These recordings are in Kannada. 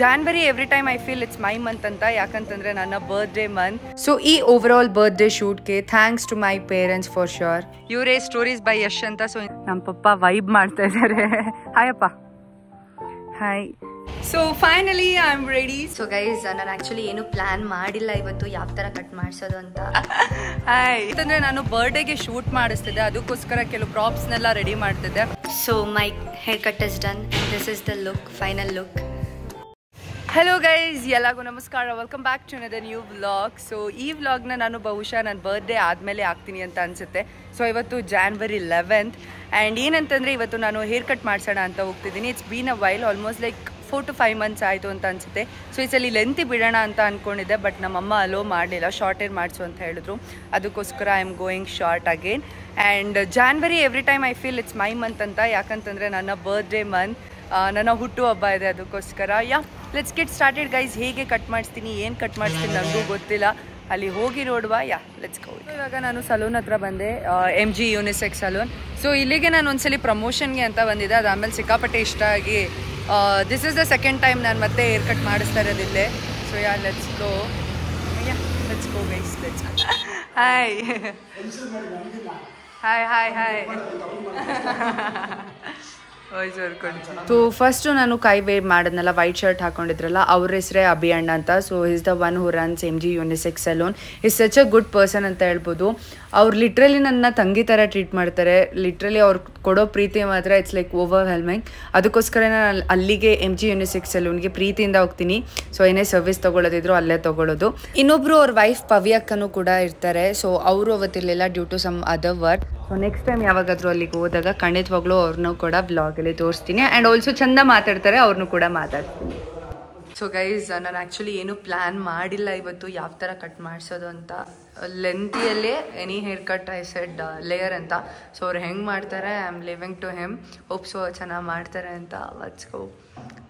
January every time I feel it's my month anta yakantandre nanna birthday month. So ee overall birthday shoot ke thanks to my parents for sure. Yure stories by Yash anta so nam papa vibe ಮಾಡ್ತಾ ಇದ್ದಾರೆ. Hi appa. Hi. So finally I'm ready. So guys ನಾನು actually ಏನು ಪ್ಲಾನ್ ಮಾಡಿಲ್ಲ ಇವತ್ತು ಯಾವ ತರ ಕಟ್ ಮಾಡಿಸೋದು ಅಂತ. Hi. ಅಂತಂದ್ರೆ ನಾನು ಬರ್ತ್ಡೇ ಗೆ ಶೂಟ್ ಮಾಡಿಸ್ತಿದ್ದೆ ಅದಕ್ಕೋಸ್ಕರ ಕೆಲವು ಪ್ರಾಪ್ಸ್ ನೆಲ್ಲ ರೆಡಿ ಮಾಡ್ತಿದ್ದೆ. So my haircut is done and this is the look, final look. Hello guys, ಎಲ್ಲರಿಗೂ ನಮಸ್ಕಾರ. Welcome back to another new vlog. So ಈ ವ್ಲಾಗ್ನ ನಾನು ಬಹುಶಃ ನನ್ನ ಬರ್ತ್ಡೇ ಆದಮೇಲೆ ಆಗ್ತೀನಿ ಅಂತ ಅನಿಸುತ್ತೆ. ಸೊ ಇವತ್ತು January 11th ಆ್ಯಂಡ್ ಏನಂತಂದರೆ ಇವತ್ತು ನಾನು ಹೇರ್ ಕಟ್ ಮಾಡಿಸೋಣ ಅಂತ ಹೋಗ್ತಿದ್ದೀನಿ. It's been a while, almost like 4 to 5 months ಆಯಿತು ಅಂತ ಅನಿಸುತ್ತೆ. ಸೊ ಈ ಸಲ ಲೆಂತಿ ಬಿಡೋಣ ಅಂತ ಅಂದ್ಕೊಂಡಿದ್ದೆ, ಬಟ್ ನಮ್ಮಮ್ಮ ಅಲೋ ಮಾಡಲಿಲ್ಲ, ಶಾರ್ಟ್ ಹೇರ್ ಮಾಡಿಸು ಅಂತ ಹೇಳಿದ್ರು. ಅದಕ್ಕೋಸ್ಕರ I am going short again. And January every time I feel it's my month ಅಂತ, ಯಾಕಂತಂದರೆ ನನ್ನ ಬರ್ತ್ಡೇ ಮಂತ್, ನನ್ನ ಹುಟ್ಟು ಹಬ್ಬ ಇದೆ. ಅದಕ್ಕೋಸ್ಕರ ಲೆಟ್ಸ್ ಗೆಟ್ ಸ್ಟಾರ್ಟೆಡ್ ಗೈಸ್. ಹೇಗೆ ಕಟ್ ಮಾಡಿಸ್ತೀನಿ, ಏನು ಕಟ್ ಮಾಡಿಸ್ತೀನಿ ನನಗೂ ಗೊತ್ತಿಲ್ಲ, ಅಲ್ಲಿ ಹೋಗಿ ನೋಡುವ. Let's go. ಇವಾಗ ನಾನು ಸಲೂನ್ ಹತ್ರ ಬಂದೆ, MG ಯೂನಿಸೆಕ್ಸ್ ಸಲೂನ್. ಸೊ ಇಲ್ಲಿಗೆ ನಾನು ಒಂದ್ಸಲಿ ಪ್ರಮೋಷನ್ಗೆ ಅಂತ ಬಂದಿದ್ದೆ, ಅದಾದಮೇಲೆ ಸಿಕ್ಕಾಪಟ್ಟೆ ಇಷ್ಟ ಆಗಿ this is the second time ನಾನು ಮತ್ತೆ ಹೇರ್ ಕಟ್ ಮಾಡಿಸ್ತಾ ಇರೋದಿಲ್ಲೇ. So let's go. Let's go guys, let's go. Hi hi hi hi. So first ನಾನು ಕೈ ವೇವ್ ಮಾಡಿದ್ನಲ್ಲ, ವೈಟ್ ಶರ್ಟ್ ಹಾಕೊಂಡಿದ್ರಲ್ಲ, ಅವ್ರ ಹೆಸರೇ ಅಭಿ ಅಣ್ಣ ಅಂತ. So is the one who runs MG unisex salon. Is such a good person ಅಂತ ಹೇಳ್ಬೋದು. ಅವ್ರು ಲಿಟ್ರಲಿ ನನ್ನ ತಂಗಿ ಥರ ಟ್ರೀಟ್ ಮಾಡ್ತಾರೆ. ಲಿಟ್ರಲಿ ಅವ್ರು ಕೊಡೋ ಪ್ರೀತಿ ಮಾತ್ರ ಇಟ್ಸ್ ಲೈಕ್ ಓವರ್ವೆಲ್ಮಿಂಗ್. ಅದಕ್ಕೋಸ್ಕರ ನಾನು ಅಲ್ಲಿಗೆ MG ಯೂನಿಸೆಕ್ಸ್ ಸಲೂನ್ಗೆ ಪ್ರೀತಿಯಿಂದ ಹೋಗ್ತೀನಿ. ಸೊ ಏನೇ ಸರ್ವಿಸ್ ತೊಗೊಳ್ಳೋದಿದ್ರು ಅಲ್ಲೇ ತೊಗೊಳ್ಳೋದು. ಇನ್ನೊಬ್ರು ಅವ್ರ ವೈಫ್ ಪವ್ಯಕ್ಕನೂ ಕೂಡ ಇರ್ತಾರೆ. ಸೊ ಅವರು ಅವತ್ತಿರಲಿಲ್ಲ due to some other work. So next time ಯಾವಾಗಾದರೂ ಅಲ್ಲಿಗೆ ಹೋದಾಗ ಖಂಡಿತವಾಗ್ಲೂ ಅವ್ರನ್ನೂ ಕೂಡ ವ್ಲಾಗಲ್ಲಿ ತೋರಿಸ್ತೀನಿ. ಆ್ಯಂಡ್ ಆಲ್ಸೋ ಚೆಂದ ಮಾತಾಡ್ತಾರೆ, ಅವ್ರನ್ನೂ ಕೂಡ ಮಾತಾಡ್ತೀನಿ. ಸೊ ಗೈಸ್ ನಾನು ಆ್ಯಕ್ಚುಲಿ ಏನೂ ಪ್ಲ್ಯಾನ್ ಮಾಡಿಲ್ಲ ಇವತ್ತು ಯಾವ ಥರ ಕಟ್ ಮಾಡಿಸೋದು ಅಂತ. ಲೆಂತಿಯಲ್ಲೇ any haircut I said layer ಅಂತ. ಸೊ ಅವ್ರು ಹೆಂಗೆ ಮಾಡ್ತಾರೆ, I am leaving to him. Hope so ಚೆನ್ನಾಗಿ ಮಾಡ್ತಾರೆ ಅಂತ. Let's go.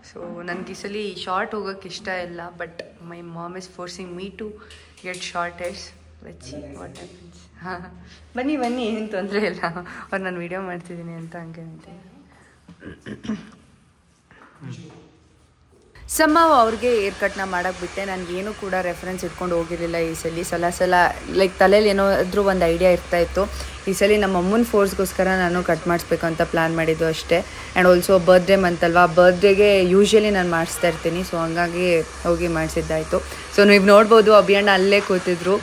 ಸೊ ನನಗೆ ಈ ಸಲ ಶಾರ್ಟ್ ಹೋಗೋಕ್ಕೆ ಇಷ್ಟ ಇಲ್ಲ, but my mom is forcing me to get short hairs. Let's see what happens. ಹಾಂ ಬನ್ನಿ ಬನ್ನಿ, ಏನು ತೊಂದರೆ ಇಲ್ಲ. ಅವ್ರು ನಾನು ವೀಡಿಯೋ ಮಾಡ್ತಿದ್ದೀನಿ ಅಂತ ಹಂಗೆ ಅಂತೀನಿ. ಸಮ್ಮವ್ ಅವ್ರಿಗೆ ಏರ್ ಕಟ್ನ ಮಾಡೋಕ್ಕೆ ಬಿಟ್ಟೆ. ನನಗೇನು ಕೂಡ ರೆಫರೆನ್ಸ್ ಇಟ್ಕೊಂಡು ಹೋಗಿರಲಿಲ್ಲ ಈ ಸಲ ಲೈಕ್ ತಲೆಯಲ್ಲಿ ಏನಾದರೂ ಒಂದು ಐಡಿಯಾ ಇರ್ತಾಯಿತ್ತು. ಈ ಸಲ ನಮ್ಮ ಅಮ್ಮನ ಫೋರ್ಸ್ಗೋಸ್ಕರ ನಾನು ಕಟ್ ಮಾಡಿಸ್ಬೇಕು ಅಂತ ಪ್ಲ್ಯಾನ್ ಮಾಡಿದ್ದು ಅಷ್ಟೇ. ಆ್ಯಂಡ್ ಆಲ್ಸೋ ಬರ್ತ್ಡೇ ಮಂತ್ ಅಲ್ವಾ, ಬರ್ತ್ಡೇಗೆ ಯೂಶ್ವಲಿ ನಾನು ಮಾಡಿಸ್ತಾ ಇರ್ತೀನಿ. ಸೊ ಹಂಗಾಗಿ ಹೋಗಿ ಮಾಡಿಸಿದ್ದಾಯಿತು. ಸೊ ನೀವು ನೋಡ್ಬೋದು ಅಭಿಯಣ್ಣ ಅಲ್ಲೇ ಕೂತಿದ್ರು.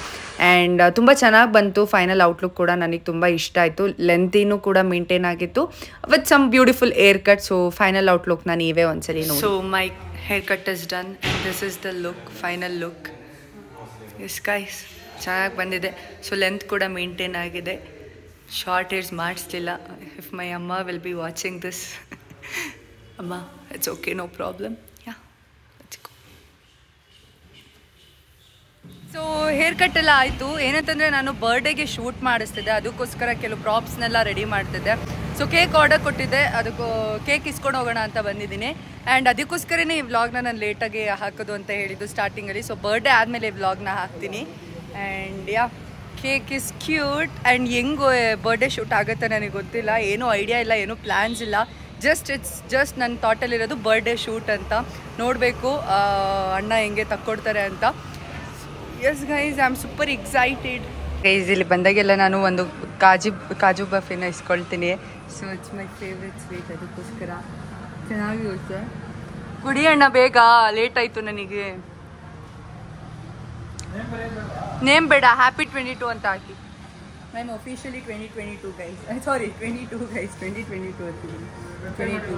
ಆ್ಯಂಡ್ ತುಂಬ ಚೆನ್ನಾಗಿ ಬಂತು. ಫೈನಲ್ ಔಟ್ಲುಕ್ ಕೂಡ ನನಗೆ ತುಂಬ ಇಷ್ಟ ಆಯಿತು. ಲೆಂತಿನೂ ಕೂಡ ಮೇಂಟೈನ್ ಆಗಿತ್ತು with some beautiful haircut. So final outlook ನಾನು ನೀವೇ ಒಂದ್ಸಲಿ ನೋಡಿ. So my haircut is done and this is the look, final look. Yes guys, ಚೆನ್ನಾಗಿ ಬಂದಿದೆ. ಸೊ ಲೆಂತ್ ಕೂಡ ಮೇಂಟೈನ್ ಆಗಿದೆ. ಶಾರ್ಟ್ ಹೇರ್ಸ್ ಮಾಡಿಸ್ಲಿಲ್ಲ. ಇಫ್ ಮೈ ಅಮ್ಮ ವಿಲ್ ಬಿ ವಾಚಿಂಗ್ ದಿಸ್, ಅಮ್ಮ it's okay, no problem. So haircut ಎಲ್ಲ ಆಯಿತು. ಏನಂತಂದರೆ ನಾನು ಬರ್ಡೇಗೆ ಶೂಟ್ ಮಾಡಿಸ್ತಿದ್ದೆ, ಅದಕ್ಕೋಸ್ಕರ ಕೆಲವು ಪ್ರಾಪ್ಸ್ನೆಲ್ಲ ರೆಡಿ ಮಾಡ್ತಿದ್ದೆ. ಸೊ ಕೇಕ್ ಆರ್ಡರ್ ಕೊಟ್ಟಿದ್ದೆ, ಅದಕ್ಕೂ ಕೇಕ್ ಇಸ್ಕೊಂಡು ಹೋಗೋಣ ಅಂತ ಬಂದಿದ್ದೀನಿ. ಆ್ಯಂಡ್ ಅದಕ್ಕೋಸ್ಕರನೇ ಈ ವ್ಲಾಗ್ನ ನಾನು ಲೇಟಾಗಿ ಹಾಕೋದು ಅಂತ ಹೇಳಿದ್ದು ಸ್ಟಾರ್ಟಿಂಗಲ್ಲಿ. ಸೊ ಬರ್ಡೇ ಆದಮೇಲೆ ಈ ವ್ಲಾಗ್ನ ಹಾಕ್ತೀನಿ. And cake is cute. And ಹೆಂಗೆ ಬರ್ಡೇ ಶೂಟ್ ಆಗುತ್ತೆ ನನಗೆ ಗೊತ್ತಿಲ್ಲ, ಏನೂ ಐಡಿಯಾ ಇಲ್ಲ, ಏನೂ ಪ್ಲ್ಯಾನ್ಸ್ ಇಲ್ಲ. ಜಸ್ಟ್ ನನ್ನ ಥಾಟಲ್ಲಿರೋದು ಬರ್ಡೇ ಶೂಟ್ ಅಂತ. ನೋಡಬೇಕು ಅಣ್ಣ ಹೆಂಗೆ ತಕ್ಕೊಡ್ತಾರೆ ಅಂತ. Yes guys, I am super excited. Guys ಇಲ್ಲಿ ಬಂದಾಗೆಲ್ಲ ನಾನು ಒಂದು ಕಾಜು ಬಫಿನ ಇಸ್ಕೊಳ್ತೀನಿ. So it's my favourite sweet, ಅದಕ್ಕೋಸ್ಕರ ಚೆನ್ನಾಗಿರುತ್ತೆ. ಕುಡಿ ಅಣ್ಣ ಬೇಗ, ಲೇಟ್ ಆಯಿತು ನನಗೆ. ನೇಮ್ ಬೇಡ, ಹ್ಯಾಪಿ 22 ಅಂತ ಹಾಕಿ. I am officially 2022 guys. Sorry 22 guys, 2022 ಅಂತೀನಿ. 22.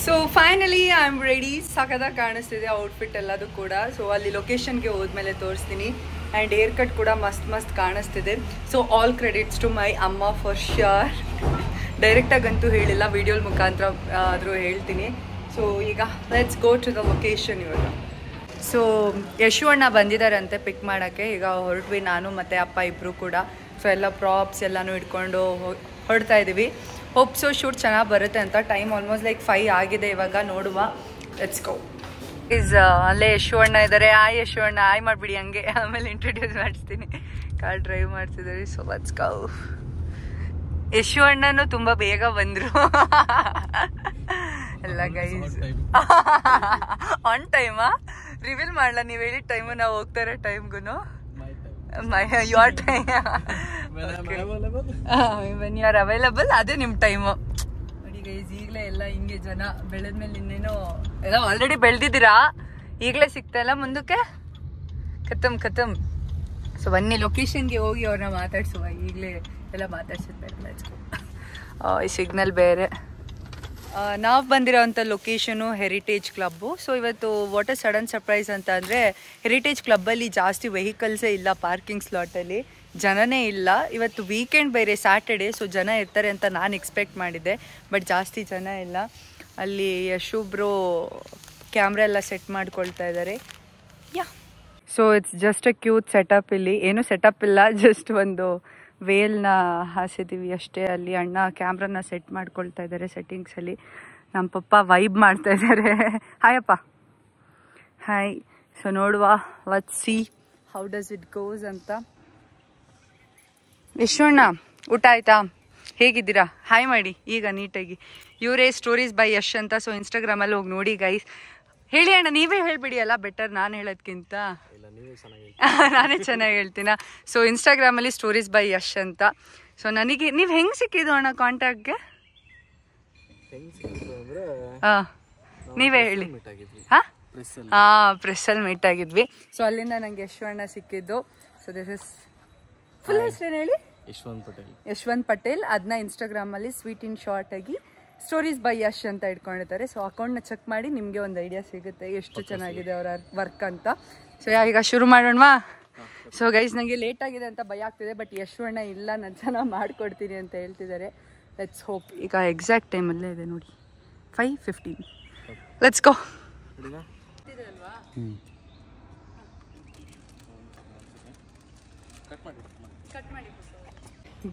So finally I am ready. ಸಖತ್ತಾಗಿ ಕಾಣಿಸ್ತಿದೆ ಔಟ್ಫಿಟ್ ಎಲ್ಲದು ಕೂಡ. ಸೊ ಅಲ್ಲಿ ಲೊಕೇಶನ್ಗೆ ಹೋದ್ಮೇಲೆ ತೋರಿಸ್ತೀನಿ. ಆ್ಯಂಡ್ ಹೇರ್ ಕಟ್ ಕೂಡ ಮಸ್ತ್ ಕಾಣಿಸ್ತಿದೆ. So all credits to my ಅಮ್ಮ ಫಾರ್ ಶ್ಯೂರ್. ಡೈರೆಕ್ಟಾಗಂತೂ ಹೇಳಿಲ್ಲ, ವಿಡಿಯೋಲ್ ಮುಖಾಂತರ ಆದರೂ ಹೇಳ್ತೀನಿ. ಸೊ ಈಗ let's go to the location ಇವಾಗ. ಸೊ ಯಶು ಅಣ್ಣ ಬಂದಿದ್ದಾರಂತೆ ಪಿಕ್ ಮಾಡೋಕ್ಕೆ. ಈಗ ಹೊರಟ್ವಿ ನಾನು ಮತ್ತು ಅಪ್ಪ ಇಬ್ಬರು ಕೂಡ. ಸೊ ಎಲ್ಲ ಪ್ರಾಪ್ಸ್ ಎಲ್ಲನೂ ಇಟ್ಕೊಂಡು ಹೊರಡ್ತಾ ಇದ್ದೀವಿ. ಹೋಪ್ ಸೊ ಶೂಟ್ ಚೆನ್ನಾಗಿ ಬರುತ್ತೆ ಅಂತ. ಟೈಮ್ ಆಲ್ಮೋಸ್ಟ್ ಲೈಕ್ 5 ಆಗಿದೆ ಇವಾಗ, ನೋಡುವ. Let's go. ಅಲ್ಲೇ ಯಶು ಅಣ್ಣ ಇದ್ದಾರೆ. ಯಶು ಅಣ್ಣ ಆಯ್ ಮಾಡಿಬಿಡಿ ಹಂಗೆ, ಆಮೇಲೆ ಇಂಟ್ರೊಡ್ಯೂಸ್ ಮಾಡಿಸ್ತೀನಿ. ಕಾರ್ ಡ್ರೈವ್ ಮಾಡ್ತಿದ್ದಾರೆ. So let's go. ಯಶು ಅಣ್ಣನೂ ತುಂಬ ಬೇಗ ಬಂದರು. ಎಲ್ಲ ಗೈಸ್ ಆನ್ ಟೈಮಾ ರಿವೀಲ್ ಮಾಡಲ್ಲ, ನೀವು ಹೇಳಿದ ಟೈಮು ನಾವು ಹೋಗ್ತಾ ಇರೋ ಟೈಮ್ಗೂ your time when you are available ಅದೇ ನಿಮ್ಮ ಟೈಮು ನೋಡಿ ಗೈಸ್. ಈಗಲೇ ಎಲ್ಲ ಹಿಂಗೆ ಜನ ಬೆಳೆದ್ಮೇಲೆ ಇನ್ನೇನೋ ಎಲ್ಲ ಆಲ್ರೆಡಿ ಬೆಳೆದಿದ್ದೀರಾ, ಈಗಲೇ ಸಿಗ್ತಾ ಇಲ್ಲ, ಮುಂದಕ್ಕೆ ಖತಮ್. ಸೊ ಬನ್ನಿ ಲೊಕೇಶನ್ಗೆ ಹೋಗಿ ಅವ್ರನ್ನ ಮಾತಾಡ್ಸುವ, ಈಗಲೇ ಎಲ್ಲ ಮಾತಾಡ್ಸಿದ್ಮೇಲೆ ಈ ಸಿಗ್ನಲ್ ಬೇರೆ. ನಾವು ಬಂದಿರೋವಂಥ ಲೊಕೇಶನು ಹೆರಿಟೇಜ್ ಕ್ಲಬ್ಬು. ಸೊ ಇವತ್ತು ವಾಟ್ ಅ ಸಡನ್ ಸರ್ಪ್ರೈಸ್ ಅಂತ ಅಂದರೆ ಹೆರಿಟೇಜ್ ಕ್ಲಬ್ಬಲ್ಲಿ ಜಾಸ್ತಿ ವೆಹಿಕಲ್ಸೇ ಇಲ್ಲ, ಪಾರ್ಕಿಂಗ್ ಸ್ಲಾಟಲ್ಲಿ ಜನನೇ ಇಲ್ಲ. ಇವತ್ತು ವೀಕೆಂಡ್ ಬೇರೆ ಸ್ಯಾಟರ್ಡೇ, ಸೊ ಜನ ಇರ್ತಾರೆ ಅಂತ ನಾನು ಎಕ್ಸ್ಪೆಕ್ಟ್ ಮಾಡಿದ್ದೆ, ಬಟ್ ಜಾಸ್ತಿ ಜನ ಇಲ್ಲ. ಅಲ್ಲಿ ಯಶುಬ್ರು ಕ್ಯಾಮ್ರಾ ಎಲ್ಲ ಸೆಟ್ ಮಾಡ್ಕೊಳ್ತಾ ಇದ್ದಾರೆ. Yeah so it's just a cute setup. ಇಲ್ಲಿ ಏನೂ ಸೆಟಪ್ ಇಲ್ಲ, ಜಸ್ಟ್ ಒಂದು ವೇಲ್ನ ಹಾಸಿದ್ದೀವಿ ಅಷ್ಟೇ. ಅಲ್ಲಿ ಅಣ್ಣ ಕ್ಯಾಮ್ರಾನ ಸೆಟ್ ಮಾಡ್ಕೊಳ್ತಾ ಇದ್ದಾರೆ ಸೆಟ್ಟಿಂಗ್ಸಲ್ಲಿ. ನಮ್ಮ ಪಪ್ಪ ವೈಬ್ ಮಾಡ್ತಾ ಇದ್ದಾರೆ. ಹಾಯಪ್ಪ. ಹಾಯ್. ಸೊ ನೋಡುವ, let's see how does it goes ಅಂತ. ಯಶೋಣ್ಣ ಊಟ ಆಯ್ತಾ, ಹೇಗಿದ್ದೀರಾ? ಹಾಯ್ ಮಾಡಿ ಈಗ ನೀಟಾಗಿ. ಇವರೇ ಸ್ಟೋರೀಸ್ ಬೈ ಯಶ್ ಅಂತ. ಸೊ ಇನ್ಸ್ಟಾಗ್ರಾಮಲ್ಲಿ ಹೋಗಿ ನೋಡಿ ಗೈಸ್. ಹೇಳಿ ಅಣ್ಣ, ನೀವೇ ಹೇಳ್ಬಿಡಿ ಅಲ್ಲ, ಬೆಟರ್ ನಾನು ಹೇಳೋದ್ಕಿಂತ. ನಾನೇ ಚೆನ್ನಾಗಿ ಹೇಳ್ತೀನ. ಸೊ ಇನ್ಸ್ಟಾಗ್ರಾಮಲ್ಲಿ ಸ್ಟೋರೀಸ್ ಬೈ ಯಶ್ ಅಂತ. ಸೊ ನನಗೆ ನೀವು ಹೆಂಗೆ ಸಿಕ್ಕಿದ್ದು ಅಣ್ಣ ಕಾಂಟ್ಯಾಕ್ಟ್ಗೆ? ಹಾಂ ನೀವೇ ಹೇಳಿ. ಹಾಂ ಪ್ರೆಸ್ಸಲ್ಲಿ ಮೀಟ್ ಆಗಿದ್ವಿ. ಸೊ ಅಲ್ಲಿಂದ ನಂಗೆ ಯಶ್ವಣ್ಣ ಸಿಕ್ಕಿದ್ದು. ಸೊ ದಿಸ್ ಇಸ್ ಫುಲ್ ಹೆಸರೇನು ಹೇಳಿ? ಯಶವಂತ್ ಪಟೇಲ್. ಅದನ್ನ ಇನ್ಸ್ಟಾಗ್ರಾಮಲ್ಲಿ ಸ್ವೀಟ್ ಇನ್ ಶಾರ್ಟ್ ಆಗಿ ಸ್ಟೋರೀಸ್ ಬೈ ಯಶ್ ಅಂತ ಇಟ್ಕೊಂಡಿರ್ತಾರೆ. ಸೊ ಅಕೌಂಟ್ನ ಚೆಕ್ ಮಾಡಿ ನಿಮಗೆ ಒಂದು ಐಡಿಯಾ ಸಿಗುತ್ತೆ ಎಷ್ಟು ಚೆನ್ನಾಗಿದೆ ಅವರ ವರ್ಕ್ ಅಂತ. ಸೊ ಈಗ ಶುರು ಮಾಡೋಣವಾ? ಸೊ ಗೈಸ್ ನನಗೆ ಲೇಟ್ ಆಗಿದೆ ಅಂತ ಭಯ ಆಗ್ತಿದೆ, ಬಟ್ ಯಶ್ವಣ್ಣ ಇಲ್ಲ ನಾನು ಚೆನ್ನಾಗಿ ಮಾಡಿಕೊಡ್ತೀನಿ ಅಂತ ಹೇಳ್ತಿದ್ದಾರೆ. Let's hope. ಈಗ ಎಕ್ಸಾಕ್ಟ್ ಟೈಮಲ್ಲೇ ಇದೆ ನೋಡಿ, 5:15. Let's go.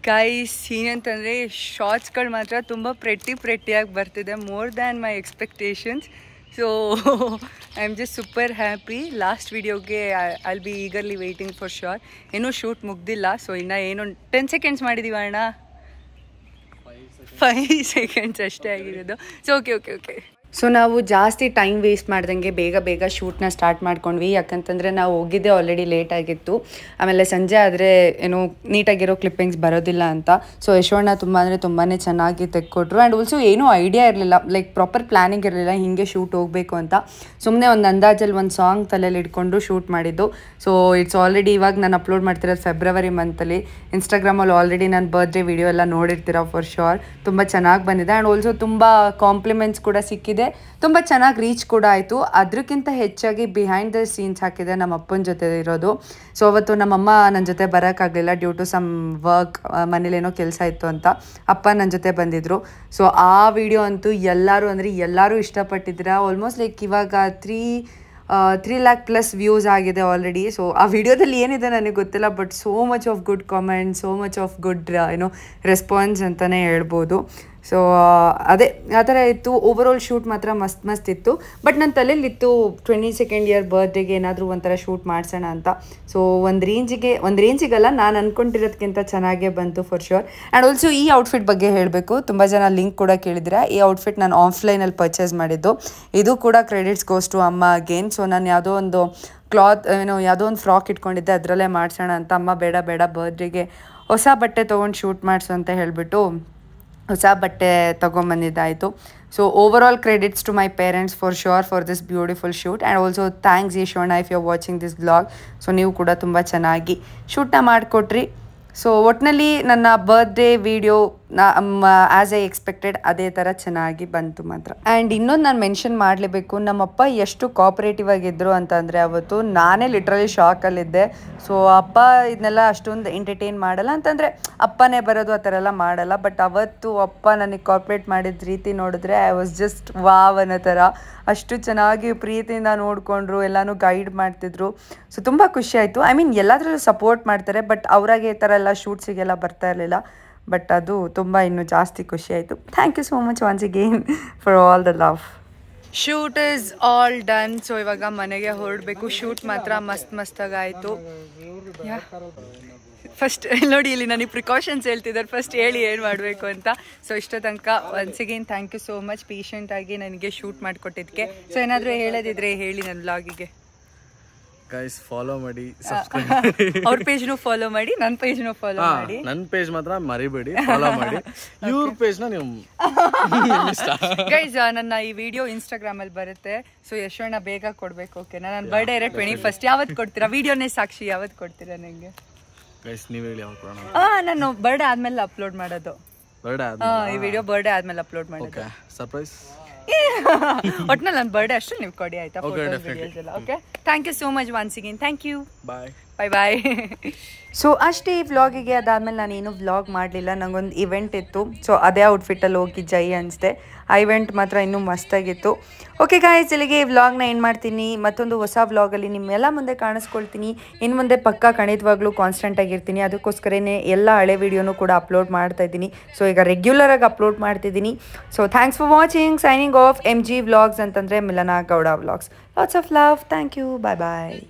ಗೈಸ್ ಏನಂತಂದರೆ ಶಾರ್ಟ್ಸ್ಗಳು ಮಾತ್ರ ತುಂಬ ಪ್ರೆಟ್ಟಿಯಾಗಿ ಬರ್ತಿದೆ, more than my expectations. So I am just super happy. Last ವಿಡಿಯೋಗೆ I be eagerly waiting for sure. ಏನೂ ಶೂಟ್ ಮುಗ್ದಿಲ್ಲ, ಸೊ ಇನ್ನೂ ಏನೋ 10 ಸೆಕೆಂಡ್ಸ್ ಮಾಡಿದ್ದೀವಿ ಅಣ್ಣ, 5 ಸೆಕೆಂಡ್ಸ್ ಅಷ್ಟೇ ಆಗಿರೋದು. So okay. ಸೊ ನಾವು ಜಾಸ್ತಿ ಟೈಮ್ ವೇಸ್ಟ್ ಮಾಡ್ದಂಗೆ ಬೇಗ ಶೂಟ್ನ ಸ್ಟಾರ್ಟ್ ಮಾಡ್ಕೊಂಡ್ವಿ. ಯಾಕಂತಂದರೆ ನಾವು ಹೋಗಿದ್ದೆ ಆಲ್ರೆಡಿ ಲೇಟ್ ಆಗಿತ್ತು, ಆಮೇಲೆ ಸಂಜೆ ಆದರೆ ಏನೋ ನೀಟಾಗಿರೋ ಕ್ಲಿಪ್ಪಿಂಗ್ಸ್ ಬರೋದಿಲ್ಲ ಅಂತ. ಸೊ ಯಶೋಣ್ಣ ತುಂಬಾ ಚೆನ್ನಾಗಿ ತೆಕ್ಕೊಟ್ರು. ಆ್ಯಂಡ್ ಆಲ್ಸೋ ಏನೂ ಐಡಿಯಾ ಇರಲಿಲ್ಲ, ಲೈಕ್ ಪ್ರಾಪರ್ ಪ್ಲ್ಯಾನಿಂಗ್ ಇರಲಿಲ್ಲ ಹಿಂಗೆ ಶೂಟ್ ಹೋಗಬೇಕು ಅಂತ. ಸುಮ್ಮನೆ ಒಂದು ಅಂದಾಜಲ್ಲಿ ಒಂದು ಸಾಂಗ್ ತಲೆಯಲ್ಲಿ ಇಟ್ಕೊಂಡು ಶೂಟ್ ಮಾಡಿದ್ದು. ಸೊ ಇಟ್ಸ್ ಆಲ್ರೆಡಿ ಇವಾಗ ನಾನು ಅಪ್ಲೋಡ್ ಮಾಡ್ತಿರೋದು ಫೆಬ್ರವರಿ ಮಂತಲ್ಲಿ. ಇನ್ಸ್ಟಾಗ್ರಾಮಲ್ಲಿ ಆಲ್ರೆಡಿ ನಾನು ಬರ್ತ್ಡೇ ವಿಡಿಯೋ ಎಲ್ಲ ನೋಡಿರ್ತೀರ ಫಾರ್ ಶೋರ್. ತುಂಬ ಚೆನ್ನಾಗಿ ಬಂದಿದೆ. ಆ್ಯಂಡ್ ಆಲ್ಸೋ ತುಂಬ ಕಾಂಪ್ಲಿಮೆಂಟ್ಸ್ ಕೂಡ ಸಿಕ್ಕಿದೆ, ತುಂಬ ಚೆನ್ನಾಗಿ ರೀಚ್ ಕೂಡ ಆಯಿತು. ಅದಕ್ಕಿಂತ ಹೆಚ್ಚಾಗಿ ಬಿಹೈಂಡ್ ದ ಸೀನ್ಸ್ ಹಾಕಿದೆ ನಮ್ಮ ಅಪ್ಪನ ಜೊತೆ ಇರೋದು. ಸೊ ಅವತ್ತು ನಮ್ಮಮ್ಮ ನನ್ನ ಜೊತೆ ಬರೋಕ್ಕಾಗಲಿಲ್ಲ ಡ್ಯೂ ಟು ಸಮ್ ವರ್ಕ್, ಮನೇಲೇನೋ ಕೆಲಸ ಇತ್ತು ಅಂತ. ಅಪ್ಪ ನನ್ನ ಜೊತೆ ಬಂದಿದ್ದರು. ಸೊ ಆ ವಿಡಿಯೋ ಅಂತೂ ಎಲ್ಲರೂ ಇಷ್ಟಪಟ್ಟಿದ್ದೀರಾ. ಆಲ್ಮೋಸ್ಟ್ ಲೈಕ್ ಇವಾಗ 3 lakh ಪ್ಲಸ್ ವ್ಯೂಸ್ ಆಗಿದೆ ಆಲ್ರೆಡಿ. ಸೊ ಆ ವಿಡಿಯೋದಲ್ಲಿ ಏನಿದೆ ನನಗೆ ಗೊತ್ತಿಲ್ಲ, but so much of good comments, so much of good response ಅಂತಲೇ ಹೇಳ್ಬೋದು. ಸೊ ಅದೇ ಆ ಥರ ಇತ್ತು. ಓವರಾಲ್ ಶೂಟ್ ಮಾತ್ರ ಮಸ್ತ್ ಇತ್ತು. ಬಟ್ ನನ್ನ ತಲೆಯಲ್ಲಿತ್ತು 22nd ಇಯರ್ ಬರ್ತ್ಡೇಗೆ ಏನಾದರೂ ಒಂಥರ ಶೂಟ್ ಮಾಡಿಸೋಣ ಅಂತ. ಸೊ ಒಂದು ರೇಂಜಿಗಲ್ಲ, ನಾನು ಅಂದ್ಕೊಂಡಿರೋದಕ್ಕಿಂತ ಚೆನ್ನಾಗೇ ಬಂತು ಫಾರ್ ಶೋರ್. ಆ್ಯಂಡ್ ಆಲ್ಸೋ ಈ ಔಟ್ಫಿಟ್ ಬಗ್ಗೆ ಹೇಳಬೇಕು, ತುಂಬ ಜನ ಲಿಂಕ್ ಕೂಡ ಕೇಳಿದ್ರೆ. ಈ ಔಟ್ಫಿಟ್ ನಾನು ಆಫ್ಲೈನಲ್ಲಿ ಪರ್ಚೇಸ್ ಮಾಡಿದ್ದು. ಇದು ಕೂಡ ಕ್ರೆಡಿಟ್ಸ್ ಗೋಸ್ ಟು ಅಮ್ಮ ಅಗೇನ್. ಸೊ ನಾನು ಯಾವುದೋ ಒಂದು ಯಾವುದೋ ಒಂದು ಫ್ರಾಕ್ ಇಟ್ಕೊಂಡಿದ್ದೆ, ಅದರಲ್ಲೇ ಮಾಡಿಸೋಣ ಅಂತ. ಅಮ್ಮ ಬೇಡ ಬರ್ತ್ಡೇಗೆ ಹೊಸ ಬಟ್ಟೆ ತೊಗೊಂಡು ಶೂಟ್ ಮಾಡಿಸು ಅಂತ ಹೇಳಿಬಿಟ್ಟು ಹೊಸ ಬಟ್ಟೆ ತೊಗೊಂಬಂದಿದ್ದಾಯಿತು. So overall credits to my parents for sure for this beautiful shoot. And also thanks ಯಶೋಣ್ಣ if you are watching this blog. So ನೀವು ಕೂಡ ತುಂಬ ಚೆನ್ನಾಗಿ ಶೂಟ್ನ ಮಾಡಿಕೊಟ್ರಿ. ಸೊ ಒಟ್ಟಿನಲ್ಲಿ ನನ್ನ birthday video as I expected ಅದೇ ಥರ ಚೆನ್ನಾಗಿ ಬಂತು ಮಾತ್ರ. ಆ್ಯಂಡ್ ಇನ್ನೊಂದು ನಾನು ಮೆನ್ಷನ್ ಮಾಡಲೇಬೇಕು, ನಮ್ಮಪ್ಪ ಎಷ್ಟು ಕೋಆಪ್ರೇಟಿವ್ ಆಗಿದ್ದರು ಅಂತಂದರೆ ಅವತ್ತು ನಾನೇ ಲಿಟ್ರಲಿ ಶಾಕಲ್ಲಿದ್ದೆ. ಸೊ ಅಪ್ಪ ಇದನ್ನೆಲ್ಲ ಅಷ್ಟೊಂದು ಎಂಟರ್ಟೈನ್ ಮಾಡಲ್ಲ, ಅಂತಂದರೆ ಅಪ್ಪನೇ ಬರೋದು ಆ ಥರ ಎಲ್ಲ ಮಾಡಲ್ಲ. ಬಟ್ ಅವತ್ತು ಅಪ್ಪ ನನಗೆ ಕೋಆಪ್ರೇಟ್ ಮಾಡಿದ ರೀತಿ ನೋಡಿದ್ರೆ ಐ ವಾಸ್ ಜಸ್ಟ್ ವಾವ್ ಅನ್ನೋ ಥರ. ಅಷ್ಟು ಚೆನ್ನಾಗಿ ಪ್ರೀತಿಯಿಂದ ನೋಡಿಕೊಂಡ್ರು, ಎಲ್ಲನೂ ಗೈಡ್ ಮಾಡ್ತಿದ್ರು. ಸೊ ತುಂಬ ಖುಷಿ ಆಯಿತು. ಐ ಮೀನ್ ಎಲ್ಲದರಲ್ಲೂ ಸಪೋರ್ಟ್ ಮಾಡ್ತಾರೆ, ಬಟ್ ಅವರಾಗೆ ಈ ಥರ ಎಲ್ಲ ಶೂಟ್ಸಿಗೆಲ್ಲ ಬರ್ತಾ ಇರಲಿಲ್ಲ. ಬಟ್ ಅದು ತುಂಬ ಇನ್ನೂ ಜಾಸ್ತಿ ಖುಷಿ ಆಯಿತು. Thank you so much once again for all the love. Shoot is all done. So ಇವಾಗ ಮನೆಗೆ ಹೊರಡಬೇಕು. ಶೂಟ್ ಮಾತ್ರ ಮಸ್ತಾಗಾಯಿತು. ಫಸ್ಟ್ ನೋಡಿ ಇಲ್ಲಿ ನನಗೆ ಪ್ರಿಕಾಷನ್ಸ್ ಹೇಳ್ತಿದ್ದಾರೆ, ಫಸ್ಟ್ ಹೇಳಿ ಏನು ಮಾಡಬೇಕು ಅಂತ. ಸೊ ಇಷ್ಟೋ ತನಕ once again thank you so much ಪೇಷಂಟಾಗಿ ನನಗೆ ಶೂಟ್ ಮಾಡಿಕೊಟ್ಟಿದ್ದಕ್ಕೆ. ಸೊ ಏನಾದರೂ ಹೇಳೋದಿದ್ರೆ ಹೇಳಿ ನನ್ನ ವ್ಲಾಗಿಗೆ. ಗೈಸ್ ಫಾಲೋ ಮಾಡಿ, ಸಬ್ಸ್ಕ್ರೈಬ್ ಅವ್ರ ಪೇಜ್ನು ಫಾಲೋ ಮಾಡಿ, ನನ್ನ ಪೇಜ್ನು ಫಾಲೋ ಮಾಡಿ. ನನ್ನ ಪೇಜ್ ಮಾತ್ರ ಮರಿಬೇಡಿ, ಫಾಲೋ ಮಾಡಿ. ಇವ್ರ ಪೇಜ್ನ ನೀವು ಗೈಸ್ ನನ್ನ ಈ ವಿಡಿಯೋ ಇನ್ಸ್ಟಾಗ್ರಾಮಲ್ಲಿ ಬರುತ್ತೆ. ಸೊ ಯಶೋಣ್ಣ ಬೇಗ ಕೊಡಬೇಕು. ಓಕೆನಾ? ನನ್ನ ಬರ್ಡೇ ಇರೋ 21st. ಯಾವತ್ತು ಕೊಡ್ತೀರಾ? ವಿಡಿಯೋನೇ ಸಾಕ್ಷಿ ಯಾವತ್ತು ಕೊಡ್ತೀರಾ ನನಗೆ? ಗೈಸ್ ನೀವು ಹೇಳಿ ಯಾವಾಗ ಕೊಡೋಣ? ನಾನು ಬರ್ಡೇ ಆದ್ಮೇಲೆ ಅಪ್ಲೋಡ್ ಮಾಡೋದು. ಬರ್ಡೇ ಈ ವಿಡಿಯೋ ಬರ್ಡೇ ಆದ್ಮೇಲೆ ಅಪ್ಲೋಡ್ ಮಾಡೋದು. Okay, surprise. ಒಟ್ನಲ್ಲಿ ನನ್ನ ಬರ್ಡೇ ಅಷ್ಟು ನೀವು ಕೊಡಿ ಆಯ್ತಾ? Okay, thank you so much once again. Thank you. Bye bye. So ಅಷ್ಟೇ ಈ ವ್ಲಾಗಿಗೆ. ಅದಾದಮೇಲೆ ನಾನೇನು ವ್ಲಾಗ್ ಮಾಡಲಿಲ್ಲ, ನನಗೊಂದು ಇವೆಂಟ್ ಇತ್ತು. ಸೊ ಅದೇ ಔಟ್ಫಿಟ್ಟಲ್ಲಿ ಹೋಗಿ ಜೈ ಅನಿಸ್ದೆ. ಆ ಇವೆಂಟ್ ಮಾತ್ರ ಇನ್ನೂ ಮಸ್ತಾಗಿತ್ತು. ಓಕೆ ಗಾಯ್ಸ್, ಇಲ್ಲಿಗೆ ಈ ವ್ಲಾಗ್ನ ಏನು ಮಾಡ್ತೀನಿ. ಮತ್ತೊಂದು ಹೊಸ ವ್ಲಾಗಲ್ಲಿ ನಿಮ್ಮೆಲ್ಲ ಮುಂದೆ ಕಾಣಿಸ್ಕೊಳ್ತೀನಿ. ಇನ್ನು ಮುಂದೆ ಪಕ್ಕ ಖಂಡಿತವಾಗ್ಲೂ ಕಾನ್ಸ್ಟೆಂಟ್ ಆಗಿರ್ತೀನಿ. ಅದಕ್ಕೋಸ್ಕರನೇ ಎಲ್ಲ ಹಳೆ ವೀಡಿಯೋನು ಕೂಡ ಅಪ್ಲೋಡ್ ಮಾಡ್ತಾ ಇದ್ದೀನಿ. ಸೊ ಈಗ ರೆಗ್ಯುಲರಾಗಿ ಅಪ್ಲೋಡ್ ಮಾಡ್ತಿದ್ದೀನಿ. So thanks for watching. Signing off MG vlogs ಅಂತಂದರೆ Milana Gowda vlogs. Lots of love. Thank you. Bye bye.